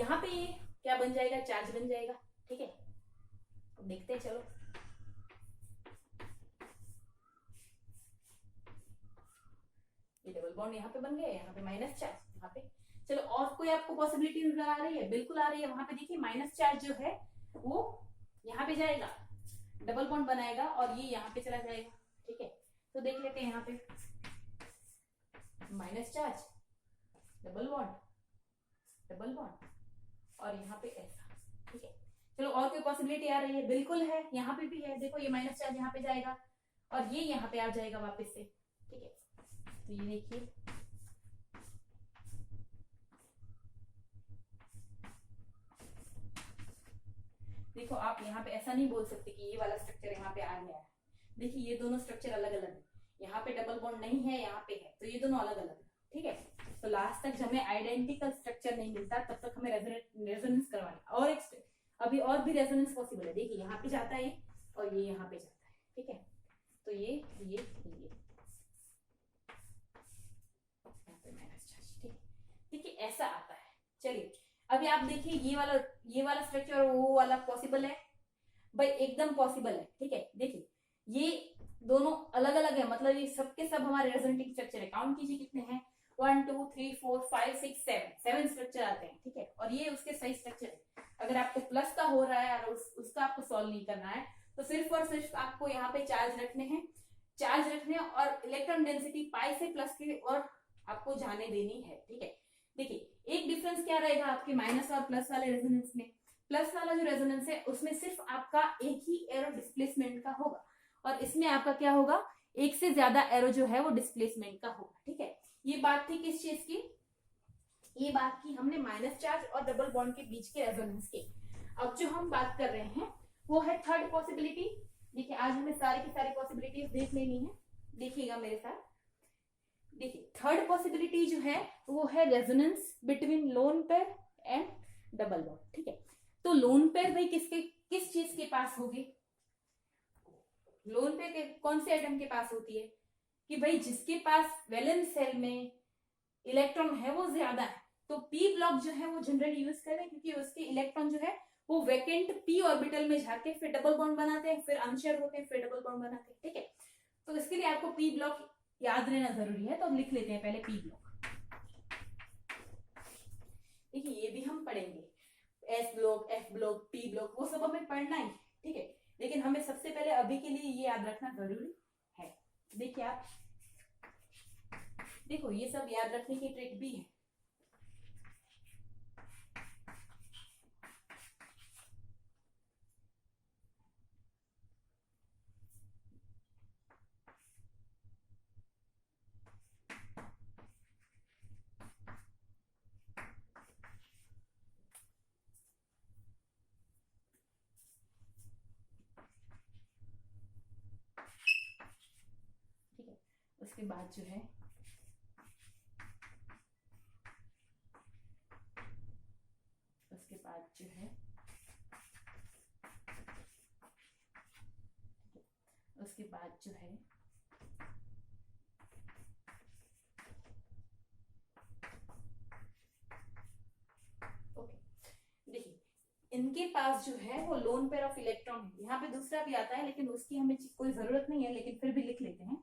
यहाँ पे ये क्या बन जाएगा, चार्ज बन जाएगा। ठीक है, अब देखते हैं, चलो ये डबल बॉन्ड यहाँ पे बन गया, यहाँ पे माइनस चार्ज यहाँ पे। चलो और कोई आपको पॉसिबिलिटी नजर आ रही है? बिल्कुल आ रही है। वहां पे देखिए माइनस चार्ज जो है वो यहाँ पे जाएगा, डबल बॉन्ड बनाएगा और ये यहाँ पे चला जाएगा। ठीक है, तो देख लेते हैं यहाँ पे minus charge, double bond, double bond और यहाँ पे ऐसा। ठीक है, चलो और कोई पॉसिबिलिटी आ रही है? बिल्कुल है, यहाँ पे भी है। देखो ये माइनस चार्ज यहाँ पे जाएगा और ये यहाँ पे आ जाएगा वापस से। ठीक है, तो ये देखिए देखो, आप यहाँ पे ऐसा नहीं बोल सकते कि ये वाला स्ट्रक्चर यहाँ पे आ गया है। देखिए ये दोनों स्ट्रक्चर अलग अलग है, यहाँ पे डबल बॉन्ड नहीं है, यहाँ पे है, तो ये दोनों अलग अलग है। ठीक है, तो लास्ट तक हमें आइडेंटिकल स्ट्रक्चर नहीं मिलता तब तक हमें रेजोनेंस करवाना। और एक अभी और भी रेजोनेंस पॉसिबल है। देखिए यहाँ पे जाता है और ये यहाँ पे जाता है। ठीक है, तो ये ठीक है, ऐसा आता है। चलिए अभी आप देखिए ये वाला स्ट्रक्चर और वो वाला पॉसिबल है भाई, एकदम पॉसिबल है। ठीक है, देखिए ये दोनों अलग अलग है, मतलब ये सबके सब हमारे रेजोनेटिंग स्ट्रक्चर है। काउंट कीजिए कितने हैं, 1 2 3 4 5 6 7 स्ट्रक्चर आते हैं। ठीक है, और ये उसके सही स्ट्रक्चर है। अगर आपको प्लस का हो रहा है और उसका आपको सॉल्व नहीं करना है तो सिर्फ और सिर्फ आपको यहाँ पे चार्ज रखने हैं, और इलेक्ट्रॉन डेंसिटी पाई से प्लस की और आपको जाने देनी है। ठीक है, देखिए एक डिफरेंस क्या रहेगा आपके माइनस और प्लस वाले रेजोनेंस में। प्लस वाला जो रेजोनेंस है उसमें सिर्फ आपका एक ही एरो डिस्प्लेसमेंट का होगा और इसमें आपका क्या होगा, एक से ज्यादा एरो जो है वो डिस्प्लेसमेंट का होगा। ठीक है, ये बात थी किस चीज की, ये बात की हमने माइनस चार्ज और डबल बॉन्ड के बीच के रेजोनेंस की। अब जो हम बात कर रहे हैं वो है थर्ड पॉसिबिलिटी। देखिए आज हमें सारी की सारी पॉसिबिलिटीज देख लेनी है, देखिएगा मेरे साथ। देखिए थर्ड पॉसिबिलिटी जो है वो है resonance between lone pair and double bond. ठीक है, तो लोन पेयर भाई किस चीज के पास होगी, लोन पेयर कौन से एटम के पास होती है कि भाई जिसके पास वैलेंस सेल में इलेक्ट्रॉन है वो ज्यादा है, तो पी ब्लॉक जो है वो जनरली यूज करें क्योंकि उसके इलेक्ट्रॉन जो है वो वैकेंट पी ऑर्बिटल में जाके फिर डबल बॉन्ड बनाते हैं, फिर अनशेयर होते हैं, फिर डबल बॉन्ड बनाते हैं। ठीक है, तो इसके लिए आपको पी ब्लॉक याद रहना जरूरी है, तो अब लिख लेते हैं पहले पी ब्लॉक। देखिए ये भी हम पढ़ेंगे, S block, F block, P block, वो सब हमें पढ़ना ही। ठीक है, लेकिन हमें सबसे पहले अभी के लिए ये याद रखना जरूरी है। देखिए आप देखो ये सब याद रखने की ट्रिक भी है। ठीक है, उसके बाद जो है उसके बाद जो है ओके, देखिए इनके पास जो है वो लोन पेयर ऑफ इलेक्ट्रॉन है। यहाँ पे दूसरा भी आता है लेकिन उसकी हमें कोई जरूरत नहीं है, लेकिन फिर भी लिख लेते हैं।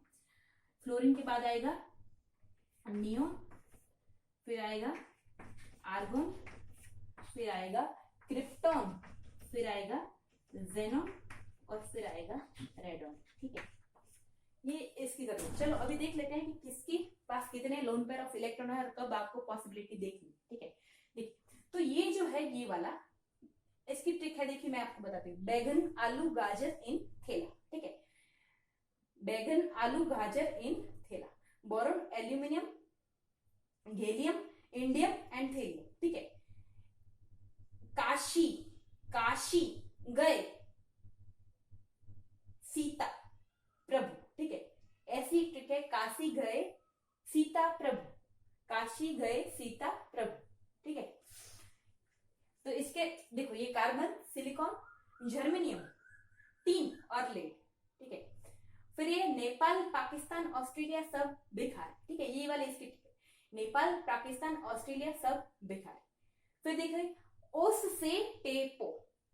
फ्लोरीन के बाद आएगा नियोन, फिर आएगा आर्गोन, फिर आएगा क्रिप्टॉन, फिर आएगा जेनॉन और फिर आएगा रेडॉन। ठीक है, ये इसकी जरूरत। चलो अभी देख लेते हैं कि किसके पास कितने लोन पेयर ऑफ इलेक्ट्रॉन है और कब आपको पॉसिबिलिटी देखनी। ठीक है, तो ये जो है ये वाला, इसकी ट्रिक है, देखिए मैं आपको बताती हूँ। बैगन आलू गाजर इन थैला। ठीक है, बैगन आलू गाजर इन थैला, boron aluminium gallium indium and thallium. ठीक है, काशी गए सीता प्रभु। ठीक है, ऐसी ट्रिक है, काशी गए सीता प्रभु, काशी गए सीता प्रभु। ठीक है, तो इसके देखो ये कार्बन, सिलिकॉन, जर्मेनियम, टीन और लेड। ठीक है, फिर ये नेपाल पाकिस्तान ऑस्ट्रेलिया सब बेकार। ठीक है, ये वाले इसकी नेपाल पाकिस्तान ऑस्ट्रेलिया सब बेकार। फिर देखिए ओस से टेपो,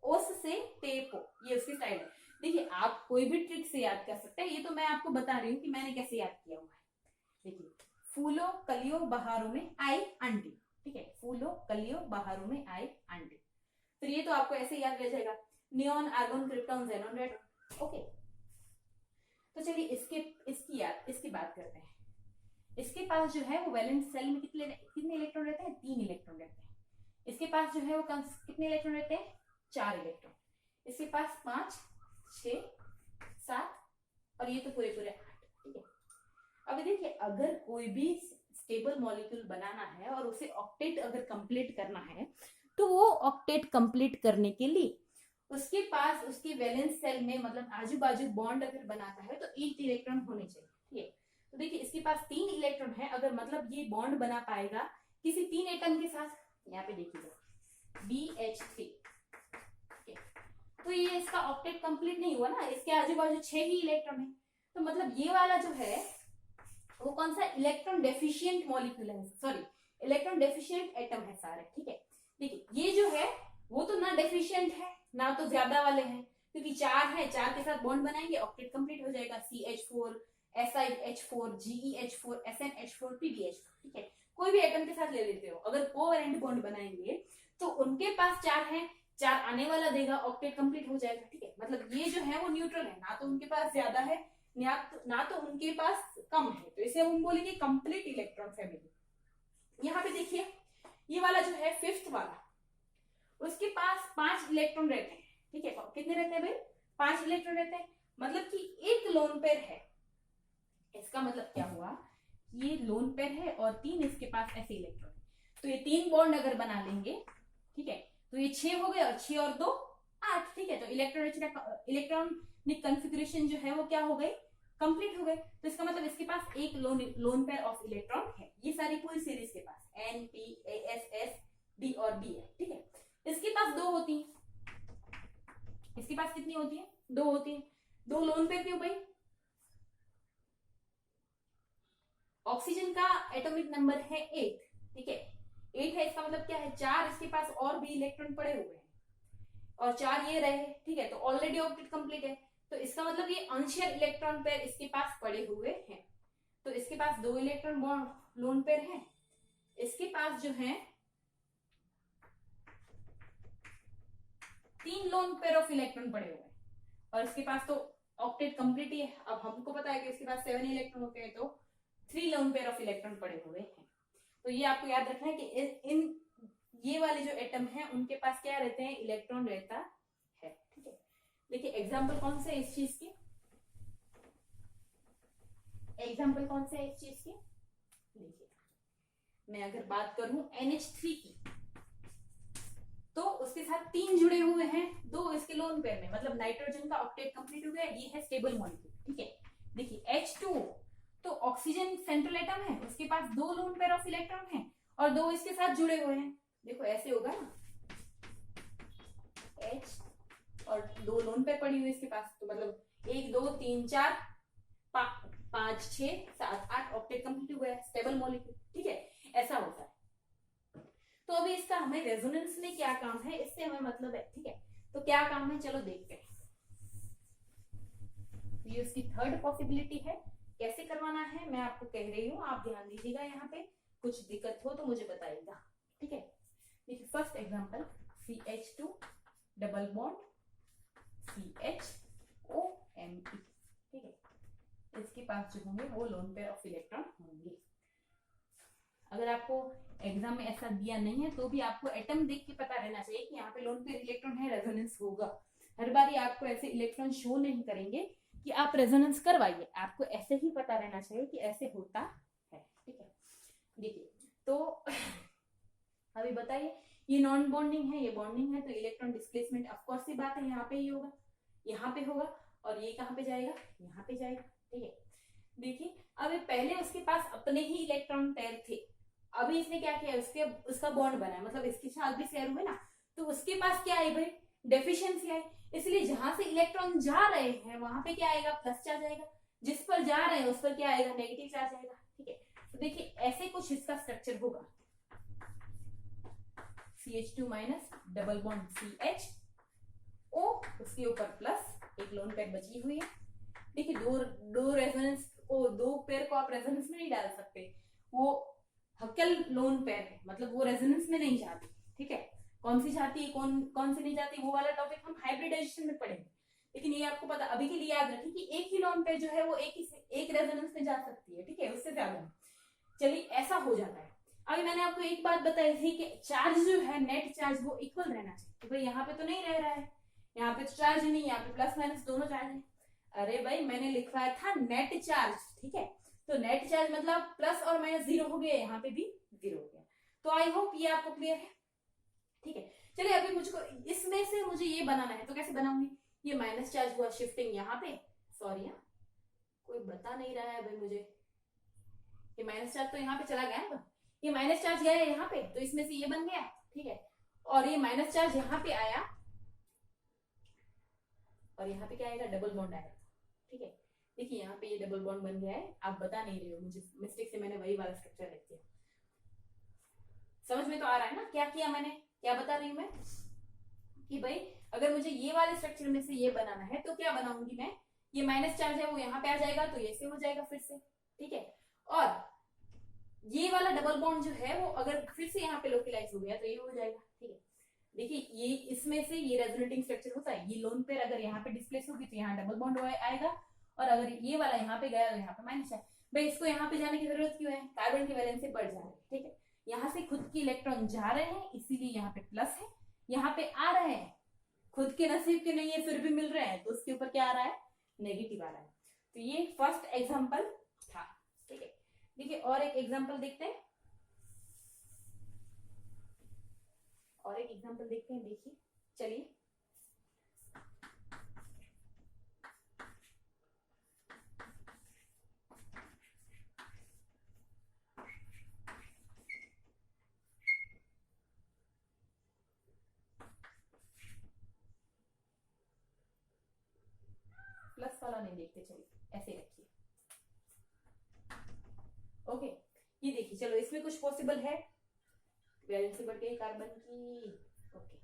ओस से टेपो, ये उसकी स्टाइल है। देखिए आप कोई भी ट्रिक से याद कर सकते हैं, ये तो मैं आपको बता रही हूँ कि मैंने कैसे याद किया हुआ है। देखिए फूलों कलियों बहारों में आई आंटी, ठीक है, फूलों कलियों बहारों में आई आंटी। फिर ये तो आपको ऐसे याद रह जाएगा, neon argon krypton xenon radon. Okay, तो चलिए इसकी बात करते हैं। इसके पास जो है वो वैलेंस सेल में कितने इलेक्ट्रॉन रहते हैं? 3 इलेक्ट्रॉन रहते हैं। इसके पास जो है वो कितने इलेक्ट्रॉन रहते हैं? 4 इलेक्ट्रॉन। इसके पास 5, 6, 7 और ये तो पूरे 8, ठीक है। अब देखिए अगर कोई भी स्टेबल मॉलिक्यूल बनाना है और उसे ऑक्टेट अगर कंप्लीट करना है, तो वो ऑक्टेट कंप्लीट करने के लिए उसके पास उसके वैलेंस सेल में मतलब आजू बाजू बॉन्ड अगर बनाता है तो 8 इलेक्ट्रॉन होने चाहिए, ठीक है। तो देखिए इसके पास 3 इलेक्ट्रॉन है, अगर मतलब ये बॉन्ड बना पाएगा किसी 3 एटम के साथ, यहाँ पे देखिएगा BH3, तो ये इसका ऑक्टेट कंप्लीट नहीं हुआ ना, इसके आजू बाजू 6 ही इलेक्ट्रॉन है। तो मतलब ये वाला जो है वो कौन सा इलेक्ट्रॉन डेफिशिएंट मॉलिक्यूल है, सॉरी इलेक्ट्रॉन डेफिशिएंट एटम है सारे, ठीक है। देखिए ये जो है वो तो ना डेफिशिएंट है ना तो ज्यादा वाले हैं, क्योंकि 4 है, 4 के साथ बॉन्ड बनाएंगे ऑक्टेट कंप्लीट हो जाएगा, CH4 SiH4 GeH4 SnH4 PbH4, ठीक है। कोई भी एटम के साथ ले लेते हो, अगर कोवैलेंट बॉन्ड बनाएंगे तो उनके पास 4 है, 4 आने वाला देगा, ऑक्टेट कंप्लीट हो जाएगा, ठीक है। मतलब ये जो है वो न्यूट्रल है, ना तो उनके पास ज्यादा है ना तो उनके पास कम है, तो इसे हम बोलेंगे कंप्लीट इलेक्ट्रॉन फैमिली। यहाँ पे देखिए ये वाला जो है 5th वाला, उसके पास 5 इलेक्ट्रॉन रहते हैं, ठीक है। कितने रहते हैं भाई? 5 इलेक्ट्रॉन रहते हैं, मतलब कि एक लोन पेयर है। इसका मतलब क्या हुआ, ये लोन पेयर है और 3 इसके पास ऐसे इलेक्ट्रॉन, तो ये 3 बॉन्ड अगर बना लेंगे, ठीक है, तो ये 6 हो गए और 6 और 2 8, ठीक है। तो इलेक्ट्रॉनिक कॉन्फ़िगरेशन जो है वो क्या हो गई? कंप्लीट हो गए। तो इसका मतलब इसके पास एक लोन पेयर ऑफ इलेक्ट्रॉन है। ये सारी पूरी सीरीज के पास N P A S S D और B है, ठीक है। इसके पास 2 होती है, इसके पास कितनी होती है? 2 होती है। 2 लोन पेयर क्यों भाई? ऑक्सीजन का एटॉमिक नंबर है 8, ठीक है, 8 है, इसका मतलब क्या है? 4 इसके पास और भी इलेक्ट्रॉन पड़े हुए हैं और 4 ये रहे, ठीक है, तो ऑलरेडी ऑक्टेट कंप्लीट है। तो इसका मतलब ये अनशेयर इलेक्ट्रॉन पेयर इसके पास पड़े हुए हैं। तो इसके पास 2 इलेक्ट्रॉन बॉन्ड लोन पेयर है, इसके पास जो है 3 लोन पेयर ऑफ इलेक्ट्रॉन पड़े हुए हैं और इसके पास तो ऑक्टेट कंप्लीट ही है। अब हमको पता है कि इसके पास 7 इलेक्ट्रॉन होते हैं, तो 3 लोन पेयर ऑफ इलेक्ट्रॉन पड़े हुए हैं। तो ये आपको याद रखना है कि ये वाले जो एटम है उनके पास क्या रहते हैं? इलेक्ट्रॉन रहता है, ठीक है। देखिए एग्जाम्पल कौन से इस चीज के? एग्जाम्पल कौन से है इस चीज के? देखिए मैं अगर बात करूं NH3 की, तो उसके साथ 3 जुड़े हुए हैं, 2 इसके लोन पेयर में, मतलब नाइट्रोजन का ऑक्टेट कंप्लीट हो गया, ये है स्टेबल मॉलिक्यूल, ठीक है। देखिए H2 तो ऑक्सीजन सेंट्रल एटम है, उसके पास 2 लोन पेयर ऑफ इलेक्ट्रॉन है और 2 इसके साथ जुड़े हुए हैं। देखो ऐसे होगा ना, H और 2 लोन पेयर पड़ी हुई इसके पास, तो मतलब 1 2 3 4 5 6 7 8 ऑक्टेट कंप्लीट हुआ है, स्टेबल मॉलिक्यूल, ठीक है। ऐसा होता है। तो अभी इसका हमें रेजोनेंस में क्या काम है, इससे हमें मतलब है, ठीक है। तो क्या काम है, चलो देखते हैं। ये उसकी थर्ड पॉसिबिलिटी है। कैसे करवाना है मैं आपको कह रही हूँ, आप ध्यान दीजिएगा, यहाँ पे कुछ दिक्कत हो तो मुझे बताइएगा, ठीक है। देखिए first example CH2 double bond CHOMe, ठीक है। इसके पास जो होंगे वो लोन पेयर ऑफ इलेक्ट्रॉन होंगे। अगर आपको एग्जाम में ऐसा दिया नहीं है तो भी आपको एटम देख के पता रहना चाहिए कि यहाँ पे लोन पेयर इलेक्ट्रॉन है, रेजोनेंस होगा। हर बार आपको ऐसे इलेक्ट्रॉन शो नहीं करेंगे कि आप रेजोनेंस करवाइए, आपको ऐसे ही पता रहना चाहिए कि ऐसे होता है, ठीक है। देखिए तो अभी बताइए, ये नॉन बॉन्डिंग है, ये बॉन्डिंग है, तो इलेक्ट्रॉन डिस्प्लेसमेंट ऑफ कोर्स सी बात है, यहाँ पे ही होगा, यहाँ पे होगा, और ये कहाँ पे जाएगा? यहाँ पे जाएगा, ठीक है। देखिए अब पहले उसके पास अपने ही इलेक्ट्रॉन पेयर थे, अभी इसने क्या किया, उसका बॉन्ड बनाया, मतलब इसके साथ भी शेयर हुए ना, तो उसके पास क्या आई भाई? डेफिशिएंसी आई। इसलिए जहां से इलेक्ट्रॉन जा रहे हैं वहां पे क्या आएगा? प्लस चार्ज आएगा, जिस पर जा रहे हैं उस पर क्या आएगा? नेगेटिव चार्ज आएगा, ठीक है। तो देखिए ऐसे कुछ इसका स्ट्रक्चर होगा। CH2 minus double bond CH O, उसके ऊपर प्लस एक लोन पेयर बची हुई है। देखिए दो रेजोनेंस को, दो पेयर को आप रेजोनेंस में नहीं डाल सकते, वो हक्केल लोन पेयर है, मतलब वो रेजोनेंस में नहीं जाती। ठीक है, कौन सी जाती है कौन सी नहीं जाती, वो वाला टॉपिक हम हाइब्रिडाइजेशन में पढ़ेंगे। लेकिन ये आपको पता, अभी के लिए याद रखिए कि एक ही लोन पेयर जो है वो एक रेजोनेंस में जा सकती है। ठीक है, उससे ज्यादा। चलिए ऐसा हो जाता है। अभी मैंने आपको एक बात बताई थी कि चार्ज जो है, नेट चार्ज, वो इक्वल रहना चाहिए। तो भाई यहाँ पे तो नहीं रह रहा है, यहाँ पे तो चार्ज ही नहीं, यहाँ पे प्लस माइनस दोनों चार्ज है। अरे भाई मैंने लिखवाया था नेट चार्ज। ठीक है, तो नेट चार्ज मतलब प्लस और माइनस जीरो हो गया, यहाँ पे भी जीरो हो गया। तो आई होप ये आपको क्लियर है। ठीक है, चलिए अभी मुझको इसमें से मुझे ये बनाना है, तो कैसे बनाऊंगी। ये माइनस चार्ज हुआ शिफ्टिंग यहाँ पे, सॉरी कोई बता नहीं रहा है भाई मुझे, ये माइनस चार्ज तो यहाँ पे चला गया ना, ये माइनस चार्ज गया है यहाँ पे, तो इसमें से ये बन गया। ठीक है, और ये माइनस चार्ज यहाँ पे आया, और यहाँ पे क्या आएगा, डबल बॉन्ड आएगा। ठीक है, देखिए यहाँ पे ये डबल बॉन्ड बन गया है, आप बता नहीं रहे हो, मुझे मिस्टेक से मैंने वही वाला स्ट्रक्चर लिख दिया। समझ में तो आ रहा है ना क्या किया मैंने, क्या बता रही हूँ मैं कि भाई अगर मुझे ये वाले स्ट्रक्चर में से ये बनाना है तो क्या बनाऊंगी मैं, ये माइनस चार्ज है वो यहाँ पे आ जाएगा, तो ये से हो जाएगा फिर से। ठीक है, और ये वाला डबल बॉन्ड जो है वो अगर फिर से यहाँ पे लोकलाइज हो गया तो ये हो जाएगा। ठीक है, देखिए ये इसमें से ये रेजोनेटिंग स्ट्रक्चर होता है, ये लोन पेयर अगर यहाँ पे डिस्प्लेस होगी तो यहाँ डबल बॉन्ड आएगा, और अगर ये वाला यहाँ पे गया तो यहाँ पे माइनस है। भाई इसको यहाँ पे जाने की जरूरत क्यों है, कार्बन की वैलेंसी बढ़ जा रही है। ठीक है, यहाँ से खुद के इलेक्ट्रॉन जा रहे हैं इसीलिए यहाँ पे प्लस है, यहाँ पे आ रहे हैं खुद के नसीब के नहीं है फिर भी मिल रहे हैं, तो उसके ऊपर क्या आ रहा है, नेगेटिव आ रहा है। तो ये फर्स्ट एग्जाम्पल था। ठीक है, देखिए और एक एग्जाम्पल देखते हैं, और एक एग्जाम्पल देखते हैं। देखिए चलिए, प्लस वाला नहीं देखते, चलिए ऐसे रखिए। ओके, ये देखिए, चलो इसमें कुछ पॉसिबल है, वैलेंसी बढ़ गई कार्बन की। ओके,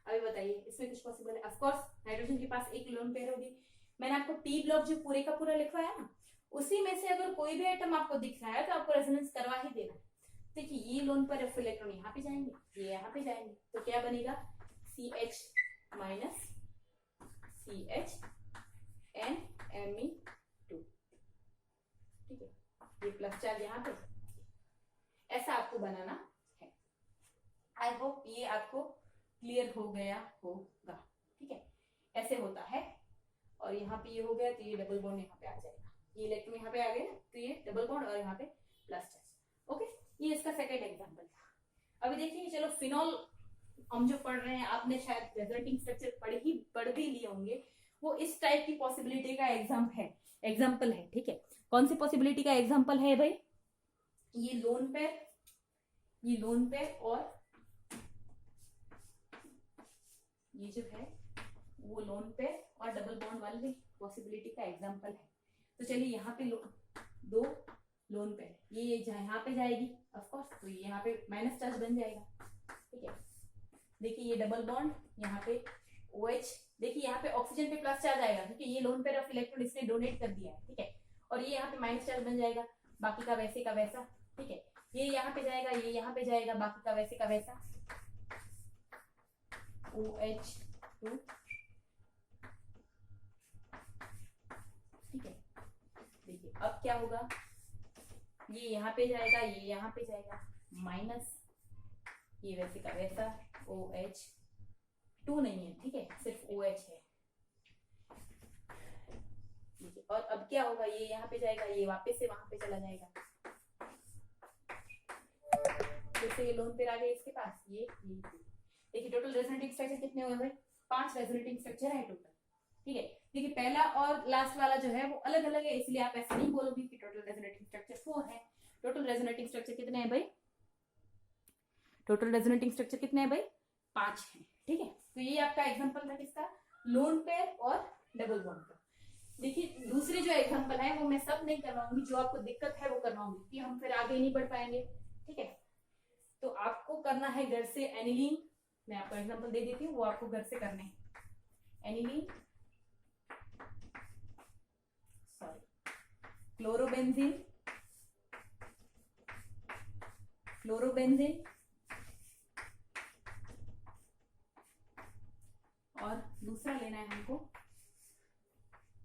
अभी बताइए इसमें कुछ पॉसिबल है। ऑफ कोर्स हाइड्रोजन के पास एक लोन पेयर होगी। मैंने आपको पी ब्लॉक जो पूरे का पूरा लिखवाया ना, उसी में से अगर कोई भी आइटम आपको दिख रहा है तो आपको रेजोनेंस करवा ही देना है। देखिए ये लोन पर इलेक्ट्रॉन यहाँ पे जाएंगे, ये यहाँ पे जाएंगे, तो क्या बनेगा, CH minus CH N Me2। ठीक है, ये प्लस चार्ज यहाँ पे, ऐसा आपको बनाना है। आई होप ये आपको क्लियर हो गया होगा। ठीक है, ऐसे होता है, और यहाँ पे ये हो गया तो ये डबल बॉन्ड यहाँ पे आ जाएगा, ये इलेक्ट्रॉन यहाँ पे आ गए ना, तो ये डबल बॉन्ड और यहाँ पे प्लस चार्ज। ओके, ये इसका सेकंड एग्जांपल था। अभी देखिए, चलो फिनॉल हम जो पढ़ रहे हैं, आपने शायद रेजोनेटिंग स्ट्रक्चर पढ़ भी लिए होंगे, वो इस टाइप की पॉसिबिलिटी का एग्जाम्पल है। ठीक है, कौन सी पॉसिबिलिटी का एग्जाम्पल है भाई, ये लोन पेयर और ये जो है वो लोन पेयर और डबल बॉन्ड वाली पॉसिबिलिटी का एग्जाम्पल है। तो चलिए यहाँ पे दो लोन पेयर, ये यहाँ पे जाएगी ऑफ कोर्स, तो ये यहाँ पे माइनस चार्ज बन जाएगा। ठीक है, देखिए ये डबल बॉन्ड यहाँ पे OH, देखिए यहाँ पे ऑक्सीजन पे प्लस चार्ज आएगा क्योंकि ये लोन पेयर ऑफ इलेक्ट्रॉन इसने डोनेट कर दिया है। ठीक है, और ये यहाँ पे माइनस चार्ज बन जाएगा, बाकी का वैसे का वैसा। ठीक है, ये यहाँ पे जाएगा, ये यहाँ पे जाएगा, बाकी का वैसे का वैसा, OH2। ठीक है, देखिए अब क्या होगा, ये यहाँ पे जाएगा, ये यहाँ पे जाएगा, माइनस ये वैसे का वैसा, OH2 नहीं है। ठीक है, सिर्फ OH है। और अब क्या होगा, ये यहाँ पे जाएगा, ये वापस से वहां पे चला जाएगा, जैसे ये लोन पेयर आ गए इसके पास, ये देखिए टोटल रेजोनेटिंग स्ट्रक्चर कितने हुए भाई, 5 रेजोनेटिंग स्ट्रक्चर है टोटल। ठीक है, देखिए पहला और लास्ट वाला जो है वो अलग अलग है, इसलिए आप ऐसा नहीं बोलोगे कि टोटल रेजोनेटिंग स्ट्रक्चर 4 है। टोटल रेजोनेटिंग स्ट्रक्चर कितने हैं भाई, टोटल रेजोनेटिंग स्ट्रक्चर कितने हैं भाई, 5 है। ठीक है, तो ये आपका एग्जांपल था किसका, लोन पेयर और डबल बॉन्ड का। देखिए दूसरे जो एग्जांपल है वो मैं सब नहीं करवाऊंगी, जो आपको दिक्कत है वो करवाऊंगी, कि हम फिर आगे नहीं बढ़ पाएंगे। ठीक है, तो आपको करना है घर से एनिलीन, मैं आपको एग्जांपल दे देती हूँ, वो आपको घर से करने हैं। एनिलीन, सॉरी, क्लोरोबेंजीन, क्लोरोबेंजीन, और दूसरा लेना है हमको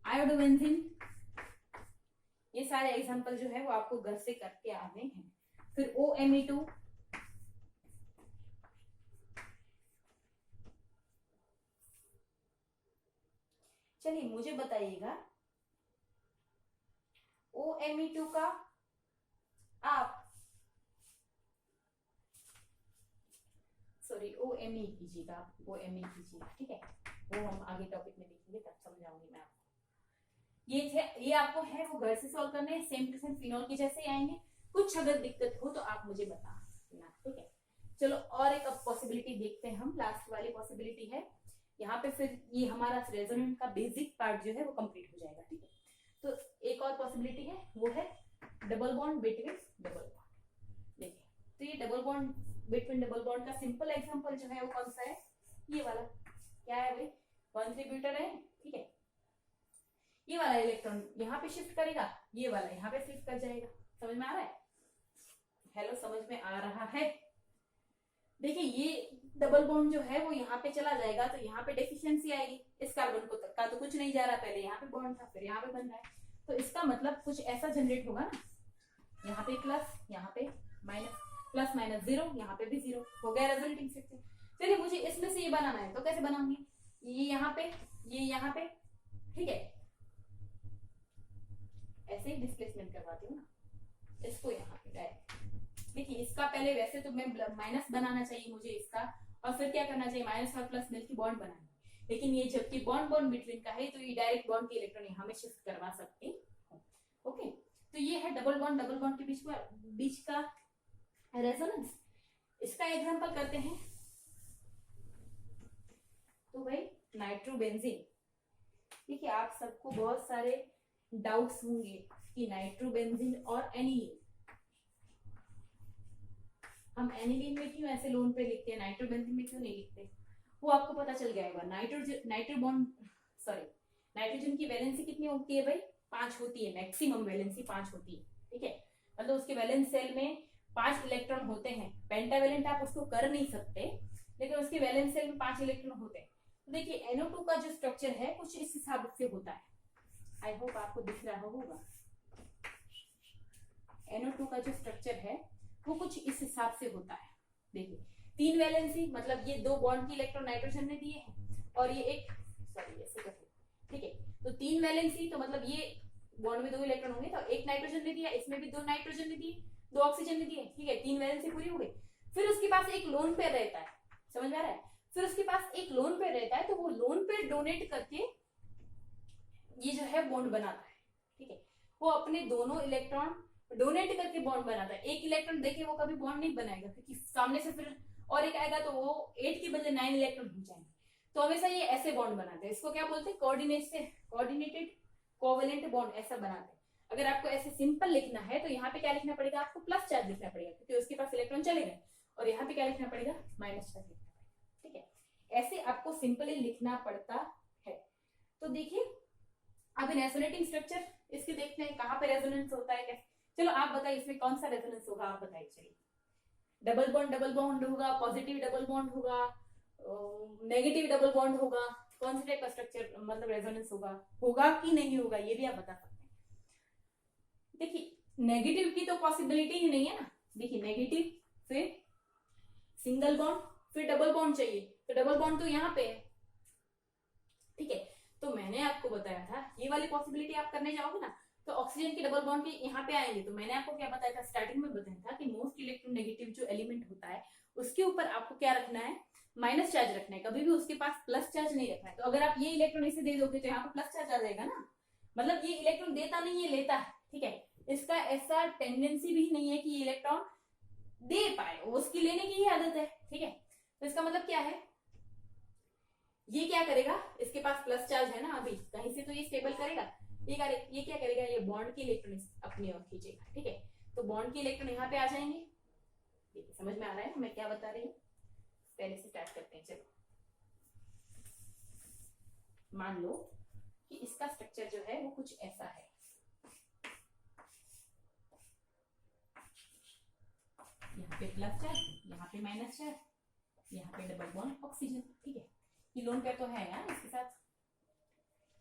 आयोडोबेंजीन। ये सारे एग्जांपल जो है वो आपको घर से करके आने हैं। फिर OMe2, चलिए मुझे बताइएगा OMe2 का आप सॉरी OMe कीजिएगा, आप OMe कीजिएगा, ठीक है, वो हम आगे टॉपिक में देखेंगे तब समझाऊंगी मैं आपको। ये आपको है वो घर से सॉल्व करने हैं, सेम टू सेम फिनॉल के जैसे ही आएंगे। कुछ अगर दिक्कत हो तो आप मुझे बता देना, ठीक है। चलो और एक अब पॉसिबिलिटी देखते हैं हम, लास्ट वाली पॉसिबिलिटी है यहाँ पे, फिर ये हमारा रेजोनेंट का बेसिक पार्ट जो है वो कंप्लीट हो जाएगा, ठीक है। तो एक और पॉसिबिलिटी है, वो है double bond between double bond. देखिए, तो ये double bond between double bond का सिंपल एग्जांपल जो है वो कौन सा है, ये वाला। क्या है भाई, कंट्रीब्यूटर है, ठीक है। ये वाला इलेक्ट्रॉन यहाँ पे शिफ्ट करेगा, ये वाला यहाँ पे शिफ्ट कर जाएगा। समझ में आ रहा है? हेलो, समझ में आ रहा है? देखिए, ये डबल बॉन्ड जो है वो यहाँ पे चला जाएगा तो यहाँ पे डेफिशिएंसी आएगी। इस कार्बन को का तो कुछ नहीं जा रहा, पहले यहाँ पे बॉन्ड था, फिर यहाँ पे बन रहा है, तो इसका मतलब कुछ ऐसा जनरेट होगा ना, यहाँ पे प्लस, यहाँ पे माइनस, प्लस माइनस जीरो, यहाँ पे भी जीरो हो गया रेजोनेटिंग स्ट्रक्चर। चलिए मुझे इसमें से ये बनाना है, तो कैसे बनाऊंगी, ये यहाँ पे, ये यहाँ पे, ठीक है, ऐसे ही डिस्प्लेसमेंट करवाती हूँ ना, इसको यहाँ पे डायरेक्ट। देखिए, इसका पहले वैसे तो मैं माइनस बनाना चाहिए मुझे इसका, और फिर क्या करना चाहिए, माइनस और प्लस मिलकर बॉन्ड बनाना, लेकिन ये जबकि बॉन्ड बॉन्ड बिटवीन का है तो ये डायरेक्ट बॉन्ड के इलेक्ट्रॉन यहाँ में शिफ्ट करवा सकते हैं। ओके, तो ये है डबल बॉन्ड के बीच का रेजोनेंस। इसका एग्जांपल करते हैं, तो भाई नाइट्रोबेंजीन। देखिए, आप सबको बहुत सारे डाउट्स होंगे कि नाइट्रोबेंजीन और एनिलीन, हम एनिलीन में क्यों ऐसे लोन पे लिखते हैं, नाइट्रोबेंजीन में क्यों नहीं लिखते, वो आपको पता चल जाएगा। नाइट्रोजन की वैलेंसी कितनी होती है भाई, 5 होती है, मैक्सिमम वैलेंसी 5 होती है, ठीक है। मतलब उसके वैलेंस सेल में 5 इलेक्ट्रॉन होते हैं। पेंटावेलेंट आप उसको कर नहीं सकते, लेकिन उसके वैलेंस सेल में 5 इलेक्ट्रॉन होते हैं। तो देखिए, NO2 का जो स्ट्रक्चर है कुछ इस हिसाब से होता है, आई होप आपको दिख रहा होगा। NO2 का जो स्ट्रक्चर है वो कुछ इस हिसाब से होता है। देखिए, 3 वैलेंसी, मतलब ये 2 बॉन्ड की इलेक्ट्रॉन नाइट्रोजन ने दिए हैं, और ये एक, सॉरी ऐसे कर, ठीक है, तो 3 वैलेंसी, तो मतलब ये बॉन्ड में 2 इलेक्ट्रॉन होंगे, तो एक नाइट्रोजन ने दिया, इसमें भी 2 नाइट्रोजन ने दिए, 2 ऑक्सीजन ने दिए, ठीक है, 3 वैलेंसी पूरी हो गई। फिर उसके पास एक लोन पेयर रहता है, समझ में आ रहा है? फिर उसके पास एक लोन पेयर रहता है, तो वो लोन पेयर डोनेट करके ये जो है बॉन्ड बनाता है, ठीक है। वो अपने दोनों इलेक्ट्रॉन डोनेट करके बॉन्ड बनाता है। एक इलेक्ट्रॉन देखिए वो कभी बॉन्ड नहीं बनाएगा, क्योंकि सामने से फिर और एक आएगा तो वो 8 के बदले 9 इलेक्ट्रॉन हो जाएंगे। तो हमेशा ये ऐसे बॉन्ड बनाते हैं, इसको क्या बोलते हैं, कोऑर्डिनेटेड कोवेलेंट बॉन्ड, ऐसा बनाते हैं। अगर आपको ऐसे सिंपल लिखना है तो यहाँ पे क्या लिखना पड़ेगा, आपको प्लस चार्ज लिखना पड़ेगा, क्योंकि उसके पास इलेक्ट्रॉन चले गए, और यहाँ पे क्या लिखना पड़ेगा, माइनस चार्ज लिखना पड़ेगा, ठीक है। ऐसे आपको सिंपली लिखना पड़ता है। तो देखिए, अब रेजोनेटिंग स्ट्रक्चर इसके देखते हैं, कहाँ पे रेजोनेंस होता है, कैसे। चलो आप बताइए, इसमें कौन सा रेजोनेंस होगा, आप बताइए। चलिए, डबल बॉन्ड होगा, पॉजिटिव डबल बॉन्ड होगा, नेगेटिव डबल बॉन्ड होगा, कौन सी टाइप का स्ट्रक्चर मतलब रेजोनेंस होगा कि नहीं होगा, ये भी आप बता सकते हैं। देखिए, नेगेटिव की तो पॉसिबिलिटी ही नहीं है ना। देखिए, नेगेटिव, फिर सिंगल बॉन्ड, फिर डबल बॉन्ड चाहिए, तो डबल बॉन्ड तो यहाँ पे है, ठीक है। तो मैंने आपको बताया था, ये वाली पॉसिबिलिटी आप करने जाओगे ना, तो ऑक्सीजन के डबल बॉन्ड के यहाँ पे आएंगे, तो मैंने आपको क्या बताया था, स्टार्टिंग में बताया था कि मोस्ट इलेक्ट्रोनेगेटिव जो एलिमेंट होता है उसके ऊपर आपको क्या रखना है, माइनस चार्ज रखना है, कभी भी उसके पास प्लस चार्ज नहीं रखना है। तो अगर आप ये इलेक्ट्रॉन इसे दे दोगे तो यहाँ पे प्लस चार्ज आ जाएगा ना, मतलब ये इलेक्ट्रॉन देता नहीं, ये लेता है, ठीक है। इसका ऐसा टेंडेंसी भी नहीं है कि ये इलेक्ट्रॉन दे पाए, उसकी लेने की ही आदत है, ठीक है। तो इसका मतलब क्या है, ये क्या करेगा, इसके पास प्लस चार्ज है ना अभी, कहीं से तो ये स्टेबल करेगा, ये क्या करेगा, ये बॉन्ड के इलेक्ट्रॉन अपनी ओर खींचेगा, ठीक है। तो बॉन्ड के इलेक्ट्रॉन यहाँ पे आ जाएंगे, देखिए समझ में आ रहा है मैं क्या बता रही हूँ। पहले से स्टार्ट करते हैं। चलो मान लो कि इसका स्ट्रक्चर जो है वो कुछ ऐसा है। यहाँ पे प्लस चार्ज, यहाँ पे माइनस चार्ज, यहाँ पे डबल बॉन्ड ऑक्सीजन। ठीक है, ये लोन पेयर तो है यार इसके साथ।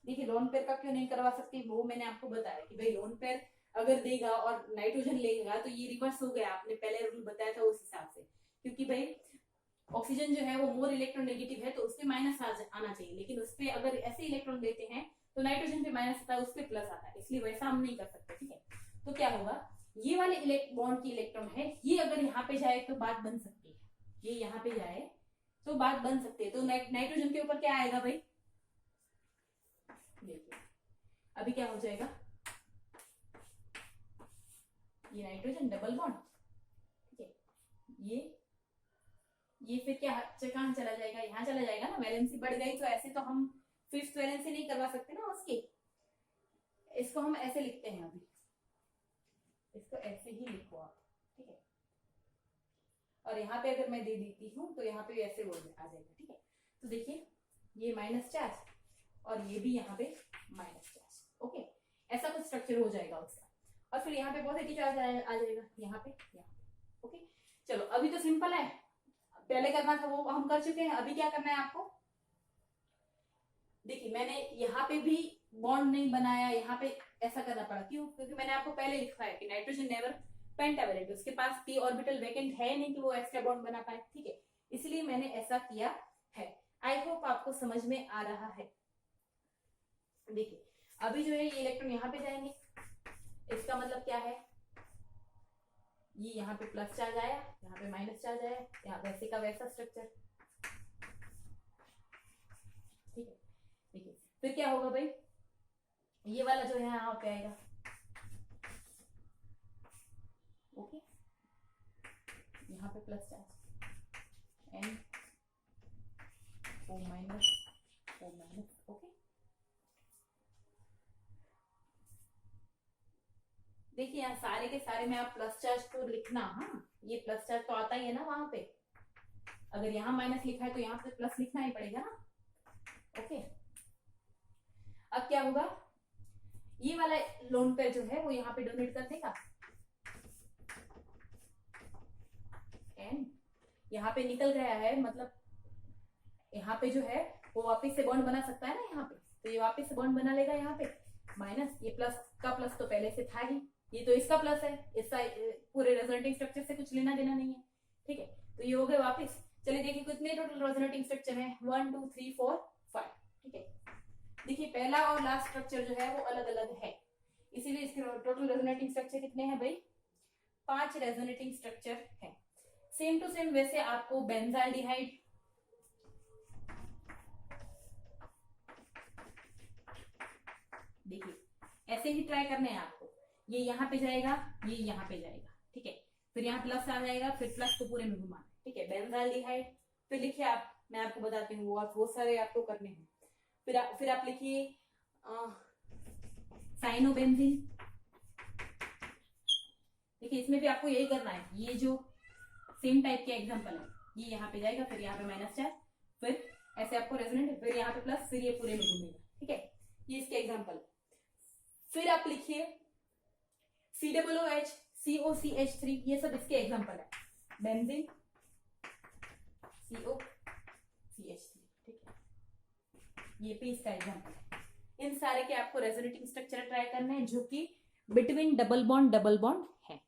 देखिए लोन पेयर का क्यों नहीं करवा सकती वो मैंने आपको बताया कि भाई लोन पेयर अगर देगा और नाइट्रोजन लेगा तो ये रिवर्स हो गया, आपने पहले रूल बताया था उस हिसाब से। क्योंकि भाई ऑक्सीजन जो है वो मोर इलेक्ट्रोनेगेटिव है तो उस पर माइनस आना चाहिए, लेकिन उस पर अगर ऐसे इलेक्ट्रॉन देते हैं तो नाइट्रोजन पे माइनस आता है, उस पर प्लस आता है, इसलिए वैसा हम नहीं कर सकते। ठीक है, तो क्या होगा, ये वाले बॉन्ड की इलेक्ट्रॉन है, ये अगर यहाँ पे जाए तो बात बन सकती है, ये यहाँ पे जाए तो बात बन सकती है। तो नाइट्रोजन के ऊपर क्या आएगा भाई, देखिए अभी क्या हो जाएगा, ये नाइट्रोजन डबल बॉन्ड। ठीक है, ये फिर क्या कहां चला जाएगा, यहाँ चला जाएगा ना, वैलेंसी बढ़ गई तो ऐसे तो हम फिफ्थ वैलेंसी नहीं करवा सकते ना उसकी। इसको हम ऐसे लिखते हैं, अभी इसको ऐसे ही लिखो आप। ठीक है, और यहाँ पे अगर मैं दे देती हूँ तो यहाँ पे ऐसे आ जाएगा। ठीक है, तो देखिए ये माइनस चार्ज और ये भी यहाँ पे माइनस चार्ज। ओके, ऐसा कुछ स्ट्रक्चर हो जाएगा उसका, और फिर यहाँ पे पॉजिटिव चार्ज आ जाएगा यहाँ पे। ओके, चलो अभी तो सिंपल है, पहले करना था वो हम कर चुके हैं, अभी क्या करना है आपको। देखिए मैंने यहाँ पे भी बॉन्ड नहीं बनाया, यहाँ पे ऐसा करना पड़ा, क्यों, क्योंकि मैंने आपको पहले लिखा है कि नाइट्रोजन नेवर पेंटावैलेंट, उसके पास p ऑर्बिटल वैकेंट है नहीं कि वो एक्स्ट्रा बॉन्ड बना पाए। ठीक है, इसलिए मैंने ऐसा किया है। आई होप आपको समझ में आ रहा है। देखिए अभी जो है ये इलेक्ट्रॉन यहाँ पे जाएंगे, इसका मतलब क्या है, ये यहाँ पे प्लस चार्ज आया, यहाँ पे माइनस चार्ज आया, यहाँ वैसे का वैसा स्ट्रक्चर। ठीक है, देखिए फिर क्या होगा भाई, ये वाला जो है यहाँ पे आएगा। ओके, यहाँ पे plus charge N O minus O minus. Okay, देखिए यहाँ सारे के सारे में आप प्लस चार्ज तो लिखना, हाँ ये प्लस चार्ज तो आता ही है ना वहां पे, अगर यहाँ माइनस लिखा है तो यहाँ पे प्लस लिखना ही पड़ेगा ना। ओके, अब क्या होगा, ये वाला लोन पेयर जो है वो यहाँ पे डोनेट कर देगा, एंड यहाँ पे निकल गया है, मतलब यहाँ पे जो है वो वापस से बॉन्ड बना सकता है ना यहाँ पे, तो ये वापस से बॉन्ड बना लेगा यहाँ पे माइनस, ये प्लस का प्लस तो पहले से था ही, ये तो इसका प्लस है, इसका पूरे रेजोनेटिंग स्ट्रक्चर से कुछ लेना देना नहीं है। ठीक है, तो ये हो गए वापस। चलिए देखिए कितने टोटल रेजोनेटिंग स्ट्रक्चर है, 1 2 3 4 5। ठीक है, देखिए पहला और लास्ट स्ट्रक्चर जो है वो अलग अलग है, इसीलिए इसके टोटल रेजोनेटिंग स्ट्रक्चर कितने हैं भाई, 5 रेजोनेटिंग स्ट्रक्चर है। सेम टू सेम वैसे आपको बेंजाल्डिहाइड, देखिए ऐसे ही ट्राई करने हैं आपको, ये यहाँ पे जाएगा, ये यहाँ पे जाएगा। ठीक है, फिर यहाँ प्लस आ जाएगा, फिर प्लस को पूरे में घुमाना। ठीक है, बेंजाल्डिहाइड, फिर लिखिए आप, मैं आपको बताती हूँ, वो सारे आपको करने हैं। फिर आप लिखिए साइनोबेंजीन। देखिए इसमें भी आपको यही करना है, ये जो सेम टाइप के एग्जांपल है, ये यहाँ पे जाएगा, फिर यहाँ पे माइनस चार्ज, फिर ऐसे आपको रेजोनेंट, फिर यहाँ पे प्लस, फिर ये पूरे में घूमेगा। ठीक है, ये इसके एग्जांपल। फिर आप लिखिए COOH COCH3, ये सब इसके एग्जांपल है, बेंजीन COCH3। ठीक है, ये भी इसका एग्जांपल है। इन सारे के आपको रेजोनेटिंग स्ट्रक्चर ट्राई करने हैं जो कि बिटवीन डबल बॉन्ड है।